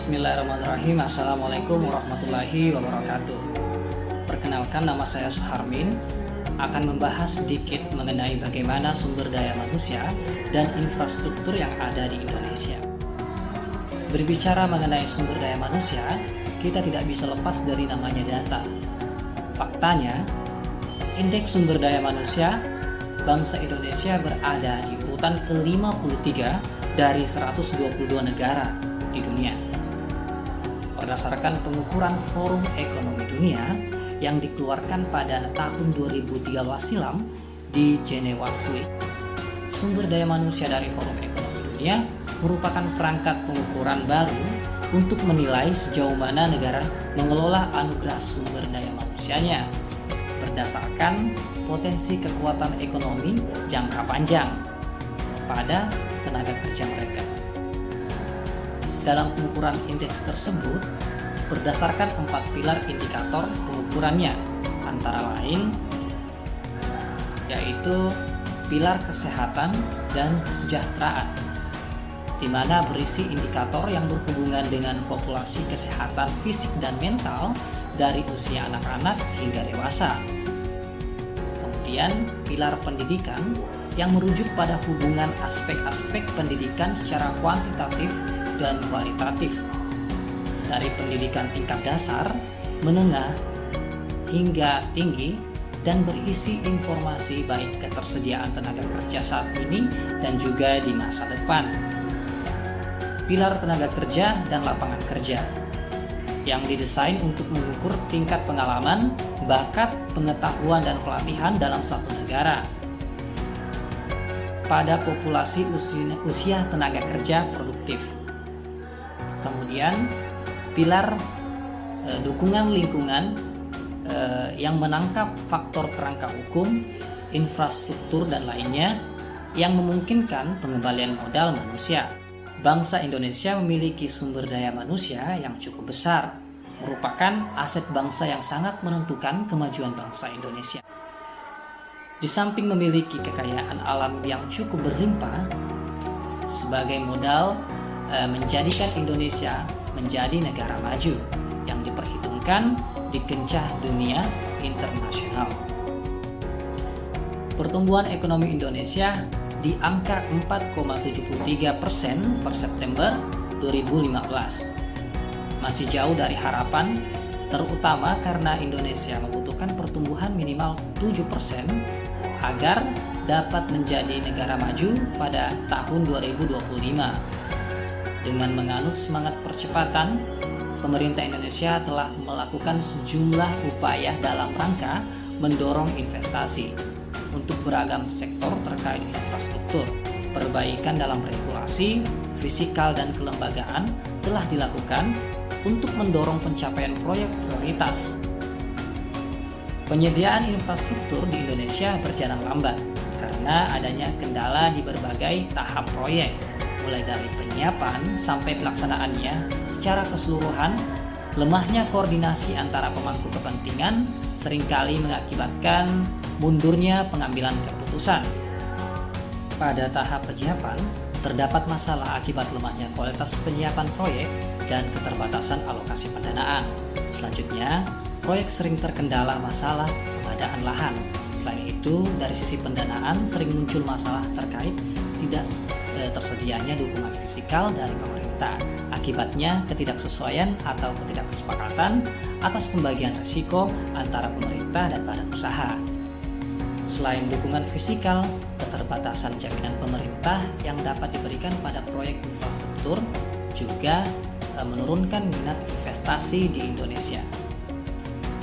Bismillahirrahmanirrahim. Assalamualaikum warahmatullahi wabarakatuh. Perkenalkan, nama saya Suharmin, akan membahas sedikit mengenai bagaimana sumber daya manusia dan infrastruktur yang ada di Indonesia. Berbicara mengenai sumber daya manusia, kita tidak bisa lepas dari namanya data. Faktanya, indeks sumber daya manusia bangsa Indonesia berada di urutan ke-53 dari 122 negara di dunia. Berdasarkan pengukuran Forum Ekonomi Dunia yang dikeluarkan pada tahun 2013 silam di Jenewa, Swiss, sumber daya manusia dari Forum Ekonomi Dunia merupakan perangkat pengukuran baru untuk menilai sejauh mana negara mengelola anugerah sumber daya manusianya berdasarkan potensi kekuatan ekonomi jangka panjang pada tenaga kerja mereka. Dalam pengukuran indeks tersebut, berdasarkan 4 pilar indikator pengukurannya, antara lain yaitu pilar kesehatan dan kesejahteraan, di mana berisi indikator yang berhubungan dengan populasi kesehatan fisik dan mental dari usia anak-anak hingga dewasa. Kemudian pilar pendidikan yang merujuk pada hubungan aspek-aspek pendidikan secara kuantitatif dan kualitatif, dari pendidikan tingkat dasar, menengah, hingga tinggi, dan berisi informasi baik ketersediaan tenaga kerja saat ini dan juga di masa depan. Pilar tenaga kerja dan lapangan kerja yang didesain untuk mengukur tingkat pengalaman, bakat, pengetahuan, dan pelatihan dalam satu negara pada populasi usia tenaga kerja produktif. Kemudian pilar dukungan lingkungan yang menangkap faktor kerangka hukum, infrastruktur, dan lainnya yang memungkinkan pengembalian modal manusia. Bangsa Indonesia memiliki sumber daya manusia yang cukup besar, merupakan aset bangsa yang sangat menentukan kemajuan bangsa Indonesia. Di samping memiliki kekayaan alam yang cukup berlimpah, sebagai modal menjadikan Indonesia menjadi negara maju yang diperhitungkan di kancah dunia internasional. Pertumbuhan ekonomi Indonesia di angka 4,73% per September 2015. Masih jauh dari harapan, terutama karena Indonesia membutuhkan pertumbuhan minimal 7% agar dapat menjadi negara maju pada tahun 2025. Dengan menganut semangat percepatan, pemerintah Indonesia telah melakukan sejumlah upaya dalam rangka mendorong investasi untuk beragam sektor terkait infrastruktur. Perbaikan dalam regulasi, fisikal, dan kelembagaan telah dilakukan untuk mendorong pencapaian proyek prioritas. Penyediaan infrastruktur di Indonesia berjalan lambat karena adanya kendala di berbagai tahap proyek, mulai dari penyiapan sampai pelaksanaannya secara keseluruhan. Lemahnya koordinasi antara pemangku kepentingan seringkali mengakibatkan mundurnya pengambilan keputusan. Pada tahap penyiapan, terdapat masalah akibat lemahnya kualitas penyiapan proyek dan keterbatasan alokasi pendanaan. Selanjutnya, proyek sering terkendala masalah pengadaan lahan. Selain itu, dari sisi pendanaan sering muncul masalah terkait tidak tersedianya dukungan fisikal dari pemerintah. Akibatnya ketidaksesuaian atau ketidakkesepakatan atas pembagian risiko antara pemerintah dan badan usaha. Selain dukungan fisikal, keterbatasan jaminan pemerintah yang dapat diberikan pada proyek infrastruktur juga menurunkan minat investasi di Indonesia.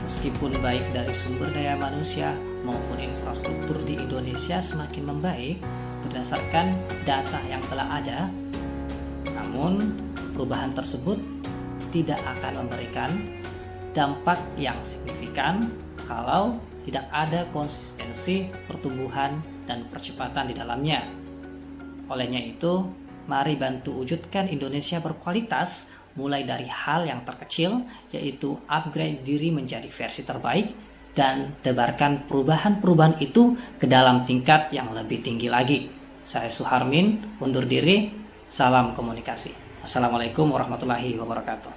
Meskipun baik dari sumber daya manusia maupun infrastruktur di Indonesia semakin membaik berdasarkan data yang telah ada, namun perubahan tersebut tidak akan memberikan dampak yang signifikan kalau tidak ada konsistensi pertumbuhan dan percepatan di dalamnya. Olehnya itu, mari bantu wujudkan Indonesia berkualitas mulai dari hal yang terkecil, yaitu upgrade diri menjadi versi terbaik, dan tebarkan perubahan-perubahan itu ke dalam tingkat yang lebih tinggi lagi. Saya Suharmin, undur diri, salam komunikasi. Assalamualaikum warahmatullahi wabarakatuh.